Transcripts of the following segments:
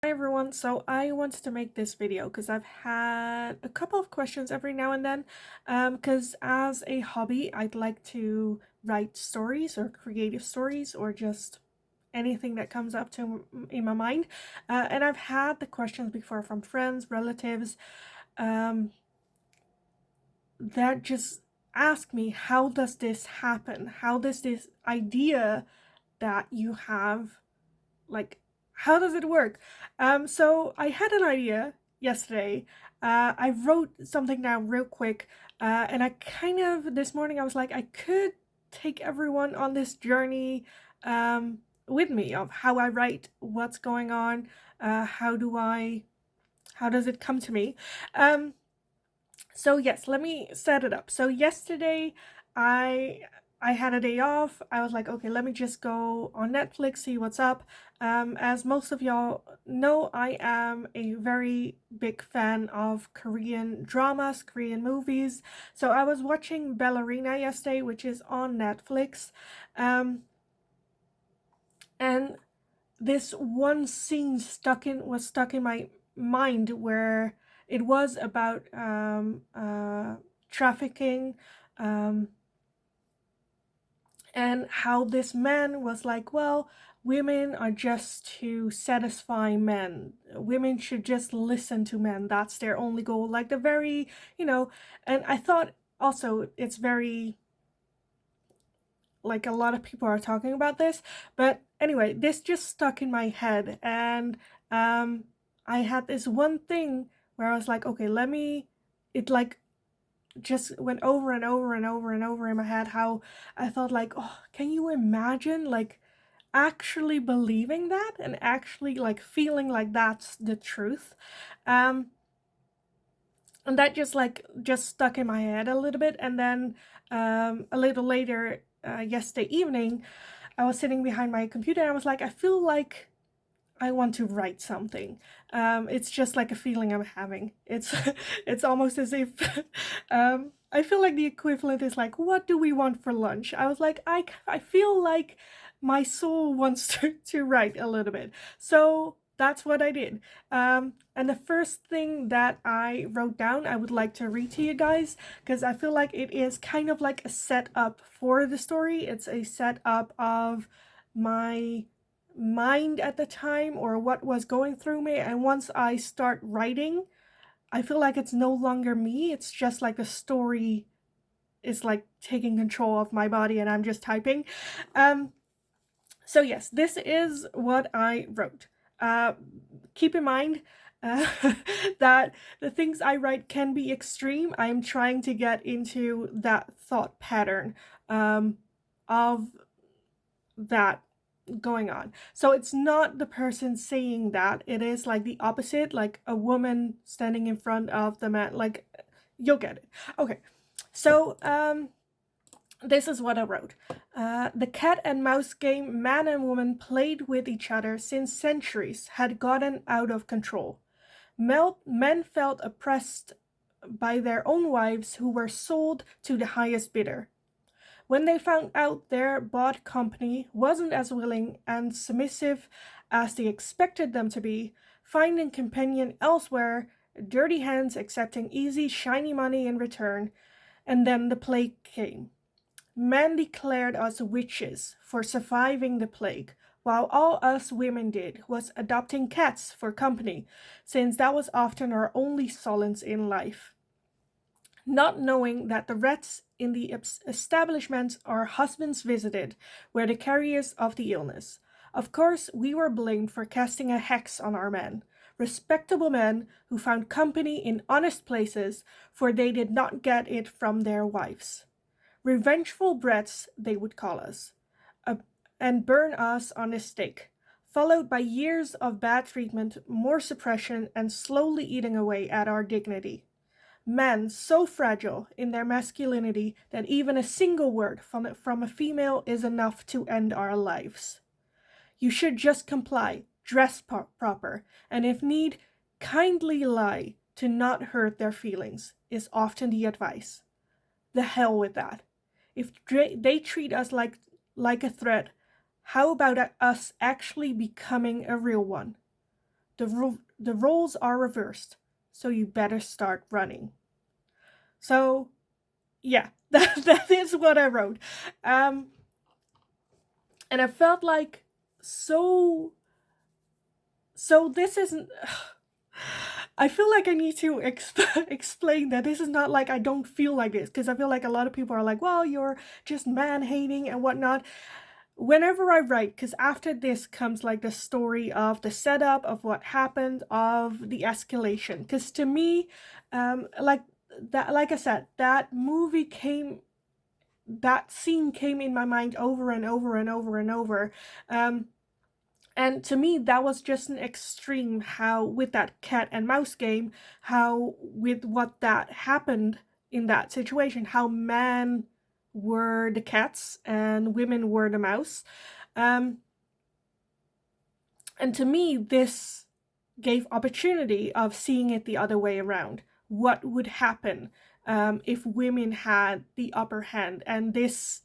Hi everyone, so I wanted to make this video because I've had a couple of questions every now and then because as a hobby I'd like to write stories or creative stories or just anything that comes up to in my mind, and I've had the questions before from friends, relatives, um, that just ask me, how does this happen? How does this idea that you have, like, how does it work? So I had an idea yesterday. I wrote something down real quick, and I kind of this morning I was like, I could take everyone on this journey with me of how I write, what's going on, how does it come to me? Um, so yes, let me set it up. So yesterday I I had a day off. I was like, okay, let me just go on Netflix, see what's up. As most of y'all know, I am a very big fan of Korean dramas, Korean movies. So I was watching Ballerina yesterday, which is on Netflix. Um, and this one scene was stuck in my mind where it was about trafficking, um, and how this man was like, well, women are just to satisfy men. Women should just listen to men. That's their only goal. Like the very, you know, and I thought also it's very, like, a lot of people are talking about this, but anyway, this just stuck in my head, and um I had this one thing where I was like, okay, let me, it like just went over and over and over and over in my head, how I thought like, oh, can you imagine like actually believing that and actually like feeling like that's the truth? um and that just stuck in my head a little bit, and then a little later, yesterday evening, I was sitting behind my computer and I was like, I feel like I want to write something. It's just like a feeling I'm having. It's it's almost as if I feel like the equivalent is like, what do we want for lunch? I was like, I feel like my soul wants to write a little bit. So that's what I did. And the first thing that I wrote down, I would like to read to you guys because I feel like it is kind of like a setup for the story. It's a setup of my mind at the time or what was going through me, and once I start writing, I feel like it's no longer me. It's just like the story is like taking control of my body and I'm just typing. um so yes, this is what I wrote. uh Keep in mind, uh, that the things I write can be extreme. I'm trying to get into that thought pattern of that going on. So it's not the person saying that, it is like the opposite, like a woman standing in front of the man, like, you'll get it. Okay. So this is what I wrote. The cat and mouse game man and woman played with each other since centuries had gotten out of control. Men felt oppressed by their own wives who were sold to the highest bidder. When they found out their bought company wasn't as willing and submissive as they expected them to be, finding companion elsewhere, dirty hands accepting easy, shiny money in return, and then the plague came. Men declared us witches for surviving the plague, while all us women did was adopting cats for company, since that was often our only solace in life. Not knowing that the rats in the establishments our husbands visited were the carriers of the illness. Of course, we were blamed for casting a hex on our men, respectable men who found company in honest places, for they did not get it from their wives. Revengeful brats, they would call us, uh, and burn us on a stake, followed by years of bad treatment, more suppression, and slowly eating away at our dignity. Men so fragile in their masculinity that even a single word from a female is enough to end our lives. You should just comply, dress proper, and if need, kindly lie to not hurt their feelings, is often the advice. The hell with that. If they treat us like a threat, how about us actually becoming a real one? the roles are reversed, so you better start running. So yeah, that is what I wrote. Um, and I felt like so this isn't I feel like I need to explain that this is not like I don't feel like this, because I feel like a lot of people are like, well, you're just man hating and whatnot. Whenever I write, because after this comes like the story of the setup of what happened, of the escalation. Because to me, like that, like I said, that scene came in my mind over and over and over and over. And to me, that was just an extreme, how with that cat and mouse game, how with what that happened in that situation, how men were the cats and women were the mouse. Um, and to me, this gave opportunity of seeing it the other way around. What would happen if women had the upper hand? And this,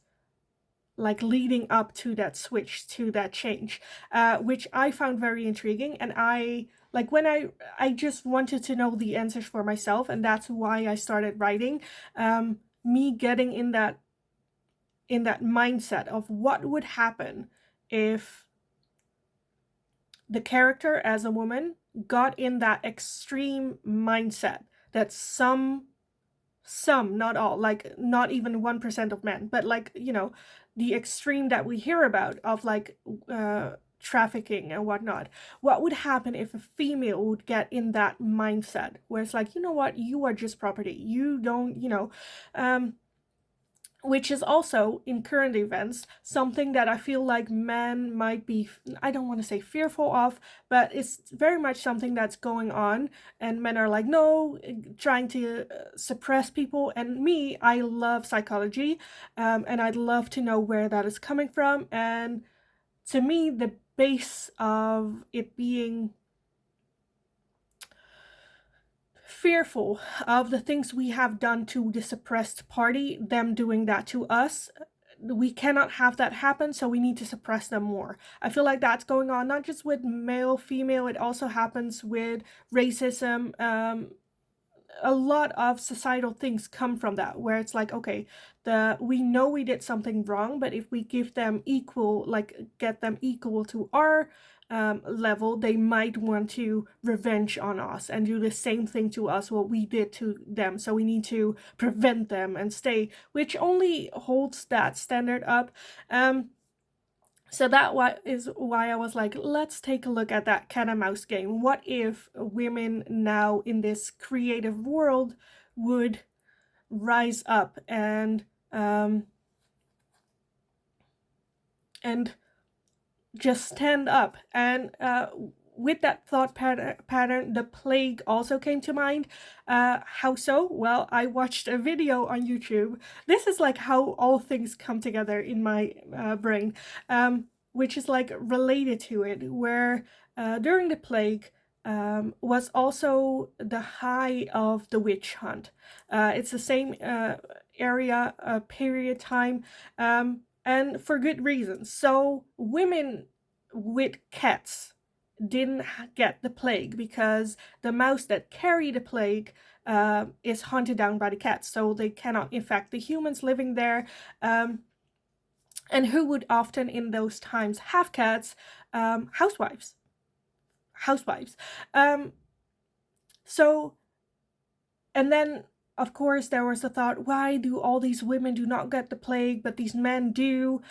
like, leading up to that switch, to that change, which I found very intriguing. And I like when I just wanted to know the answers for myself, and that's why I started writing. Me getting in that mindset of what would happen if the character as a woman got in that extreme mindset that some, not all, like not even 1% of men, but like, the extreme that we hear about of like trafficking and whatnot. What would happen if a female would get in that mindset where it's like, you know what, you are just property, you don't, which is also in current events something that I feel like men might be, I don't want to say fearful of, but it's very much something that's going on, and men are like, no, trying to suppress people. And me, I love psychology, and I'd love to know where that is coming from. And to me, the base of it being fearful of the things we have done to the suppressed party, them doing that to us, we cannot have that happen, so we need to suppress them more. I feel like that's going on not just with male, female, it also happens with racism. A lot of societal things come from that, where it's like, okay, we know we did something wrong, but if we give them equal, like get them equal to our level, they might want to revenge on us and do the same thing to us what we did to them. So we need to prevent them and stay, which only holds that standard up. So that is why I was like, let's take a look at that cat and mouse game. What if women now in this creative world would rise up and just stand up? And with that thought pattern, the plague also came to mind. How so? Well, I watched a video on YouTube. This is like how all things come together in my brain, which is like related to it, where during the plague was also the high of the witch hunt. It's the same area, period time, and for good reasons. So women with cats didn't get the plague because the mouse that carry the plague is hunted down by the cats, so they cannot infect the humans living there. And who would often in those times have cats? Housewives. So, and then of course there was the thought, why do all these women do not get the plague but these men do?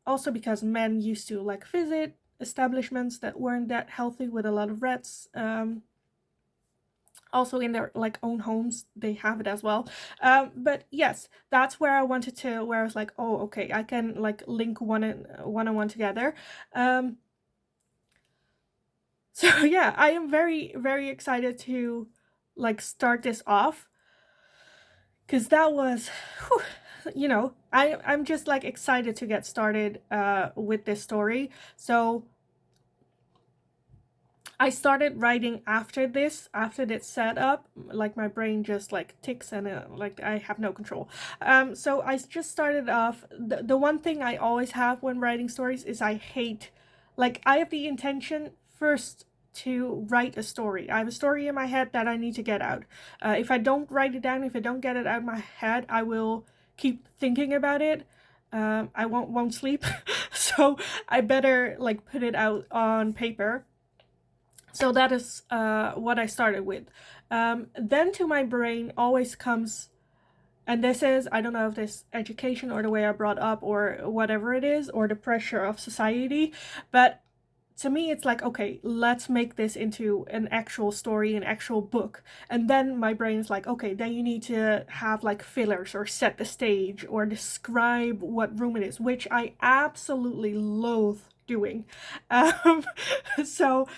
Also because men used to like visit establishments that weren't that healthy with a lot of rats. Also in their like own homes they have it as well. But yes, that's where I wanted to, where I was like, oh, okay, I can like link one and one together. So yeah, I am very, very excited to like start this off, because that was, whew, I'm just like excited to get started with this story. So I started writing after this setup. Like my brain just like ticks and like I have no control. So I just started off. The one thing I always have when writing stories is I hate, like I have the intention first to write a story. I have a story in my head that I need to get out. If I don't write it down, if I don't get it out of my head, I will keep thinking about it. I won't sleep, so I better like put it out on paper. So that is what I started with. Then to my brain always comes, and this is, I don't know if this education or the way I brought up or whatever it is, or the pressure of society, but to me it's like, okay, let's make this into an actual story, an actual book. And then my brain is like, okay, then you need to have like fillers or set the stage or describe what room it is, which I absolutely loathe doing. um, so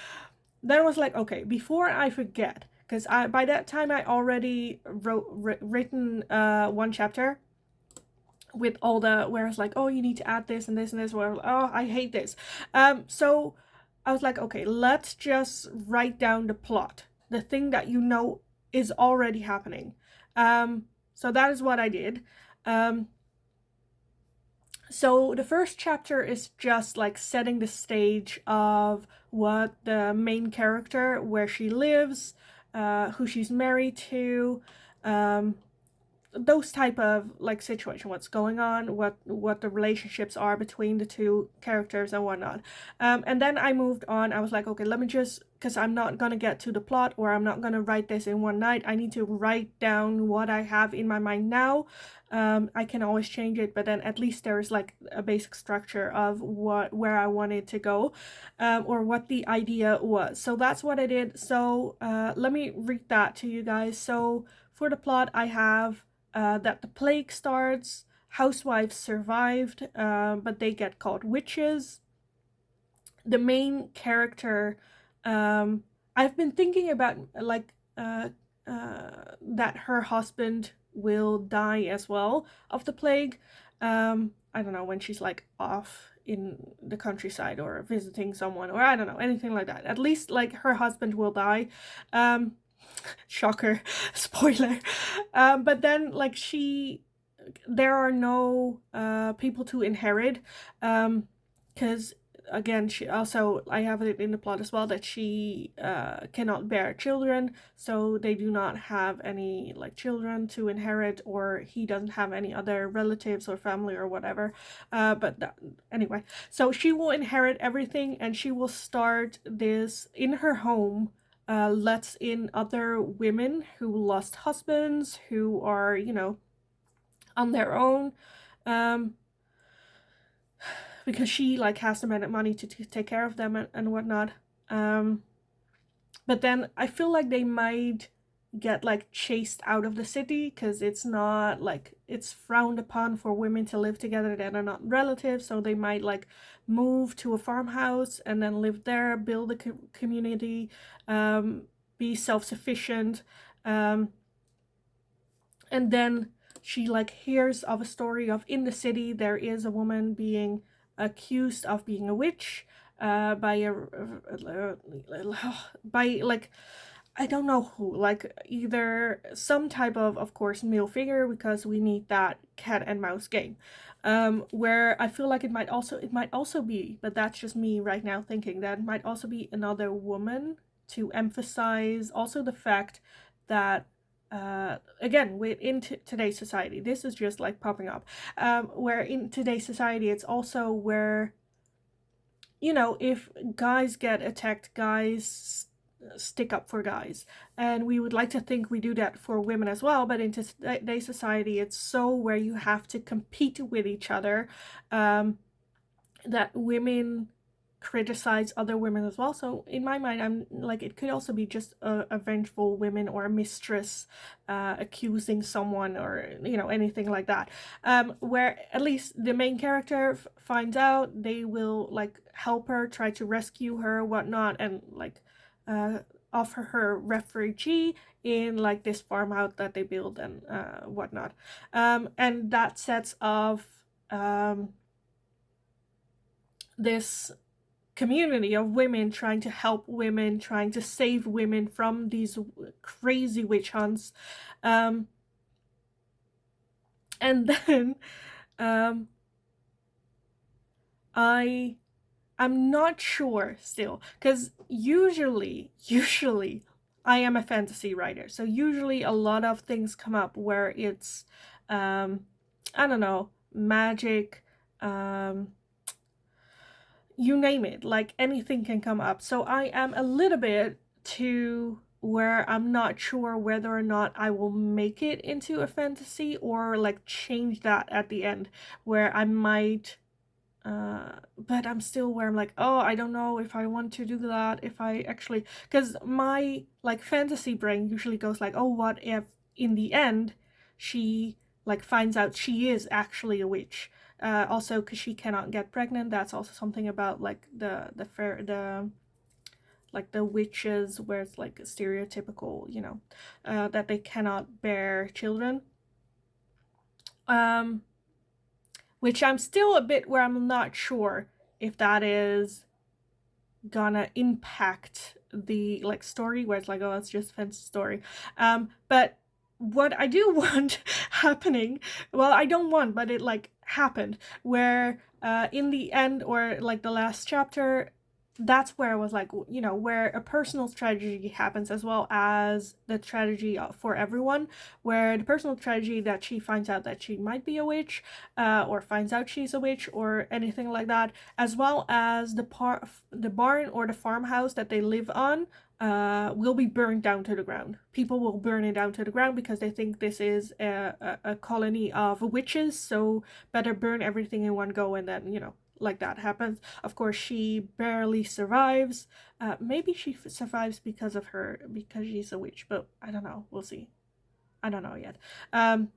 then I was like, okay, before I forget, because by that time I already written one chapter with all the, where I was like, oh, you need to add this and this and this, where oh, I hate this. So I was like, okay, let's just write down the plot, the thing that you know is already happening. So that is what I did. So the first chapter is just like setting the stage of what the main character, where she lives, who she's married to, those type of like situation, what's going on, what the relationships are between the two characters and whatnot. And then I moved on. I was like, okay, let me just, because I'm not gonna get to the plot, or I'm not gonna write this in one night. I need to write down what I have in my mind now. I can always change it, but then at least there's like a basic structure of where I wanted to go, or what the idea was. So that's what I did. So let me read that to you guys. So for the plot, I have that the plague starts, housewives survived, but they get called witches. The main character, I've been thinking about like that her husband will die as well of the plague. I don't know, when she's like off in the countryside or visiting someone, or I don't know, anything like that. At least like her husband will die. Shocker, spoiler. But then like there are no people to inherit, because again, she also, I have it in the plot as well, that she cannot bear children, so they do not have any like children to inherit, or he doesn't have any other relatives or family or whatever. Anyway, so she will inherit everything, and she will start this in her home. Lets in other women who lost husbands, who are, you know, on their own, because she like has the money to take care of them and whatnot. But then I feel like they might get like chased out of the city, because it's not like, it's frowned upon for women to live together that are not relatives. So they might like move to a farmhouse and then live there, build a community, be self-sufficient, and then she like hears of a story of, in the city there is a woman being accused of being a witch, by like, I don't know who, like either some type of course, male figure, because we need that cat and mouse game. Where I feel like it might also be, but that's just me right now thinking, that it might also be another woman, to emphasize also the fact that again, within today's society, this is just like popping up, where in today's society it's also where, you know, if guys get attacked, guys stick up for guys, and we would like to think we do that for women as well, but in today's society it's so where you have to compete with each other, that women criticize other women as well. So in my mind, I'm like, it could also be just a vengeful women, or a mistress accusing someone, or you know, anything like that, where at least the main character finds out, they will like help her, try to rescue her, whatnot, and like offer her refugee in like this farmhouse that they build, and whatnot, and that sets off this community of women trying to help women, trying to save women from these crazy witch hunts. And then I I'm not sure still, because usually I am a fantasy writer, so usually a lot of things come up where it's, um, I don't know, magic, um, you name it, like anything can come up. So I am a little bit to where I'm not sure whether or not I will make it into a fantasy or like change that at the end, where I might but I'm still where I'm like, oh, I don't know if I want to do that, if I actually, because my like fantasy brain usually goes like, oh, what if in the end she like finds out she is actually a witch. Also, because she cannot get pregnant, that's also something about like the like the witches, where it's like stereotypical, that they cannot bear children. Um, which I'm still a bit where I'm not sure if that is gonna impact the like story, where it's like, oh, it's just a fantasy story. But what I do want happening, well, I don't want, but it like happened, where in the end, or like the last chapter, that's where I was like, where a personal tragedy happens as well as the tragedy for everyone, where the personal tragedy that she finds out that she might be a witch, or finds out she's a witch, or anything like that, as well as the barn or the farmhouse that they live on will be burned down to the ground. People will burn it down to the ground because they think this is a colony of witches, so better burn everything in one go, and then, like that happens. Of course, she barely survives. Maybe she survives because she's a witch, but I don't know. We'll see. I don't know yet. And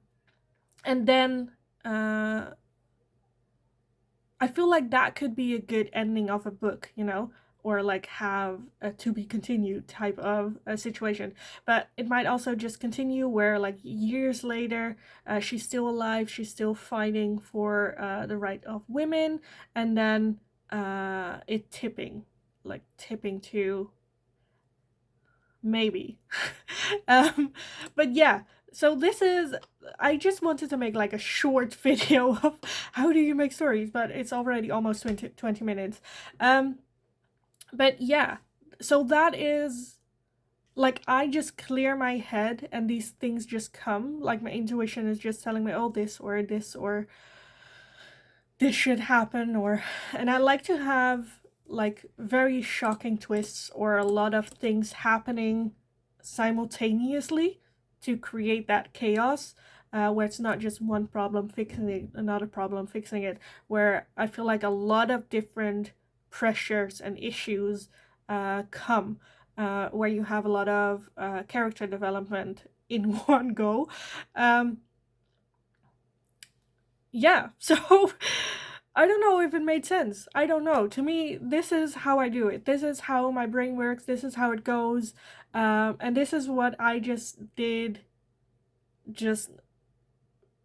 then I feel like that could be a good ending of a book, or like have a to be continued type of a situation. But it might also just continue where, like, years later, she's still alive, she's still fighting for the right of women, and then it tipping to maybe. um, but yeah, so this is, I just wanted to make like a short video of how do you make stories, but it's already almost 20 minutes. But yeah, so that is like, I just clear my head and these things just come, like my intuition is just telling me, oh, this or this should happen, or, and I like to have like very shocking twists or a lot of things happening simultaneously to create that chaos, where it's not just one problem fixing it, another problem fixing it, where I feel like a lot of different pressures and issues come, where you have a lot of character development in one go. Um, yeah, so I don't know if it made sense. I don't know. To me, this is how I do it. This is how my brain works. This is how it goes. And this is what I just did, just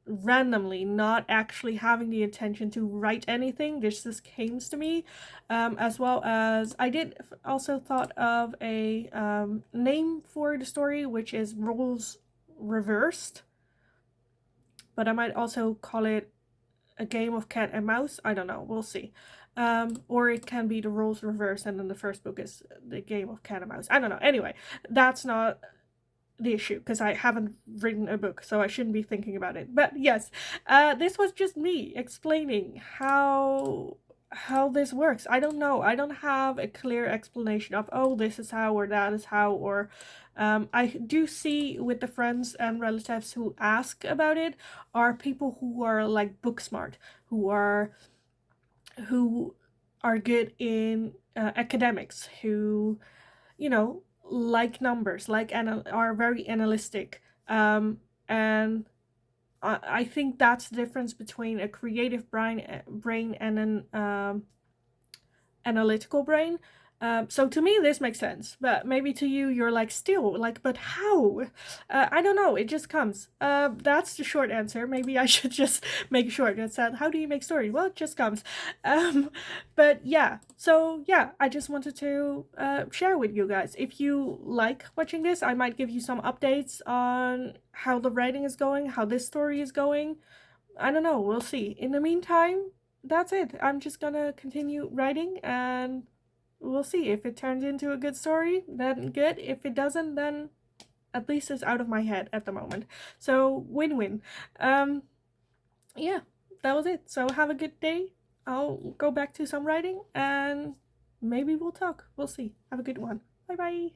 randomly, not actually having the intention to write anything. This just came to me. As well as I did also thought of a name for the story, which is Roles Reversed. But I might also call it a game of cat and mouse. I don't know. We'll see. Or it can be the roles reversed, and then the first book is the game of cat and mouse. I don't know. Anyway, that's not the issue because I haven't written a book, so I shouldn't be thinking about it. But yes, this was just me explaining how this works. I don't know. I don't have a clear explanation of, oh, this is how or that is how, or I do see with the friends and relatives who ask about it are people who are like book smart, who are good in academics, who, like numbers, like are very analytic, and I think that's the difference between a creative brain and an analytical brain. So to me, this makes sense, but maybe to you, you're like, still, like, but how? I don't know. It just comes. That's the short answer. Maybe I should just make short. That's that. How do you make stories? Well, it just comes. Um, but yeah. So yeah, I just wanted to share with you guys. If you like watching this, I might give you some updates on how the writing is going, how this story is going. I don't know. We'll see. In the meantime, that's it. I'm just gonna continue writing, and we'll see. If it turns into a good story, then good. If it doesn't, then at least it's out of my head at the moment. So win-win. Yeah, that was it. So have a good day. I'll go back to some writing, and maybe we'll talk. We'll see. Have a good one. Bye bye.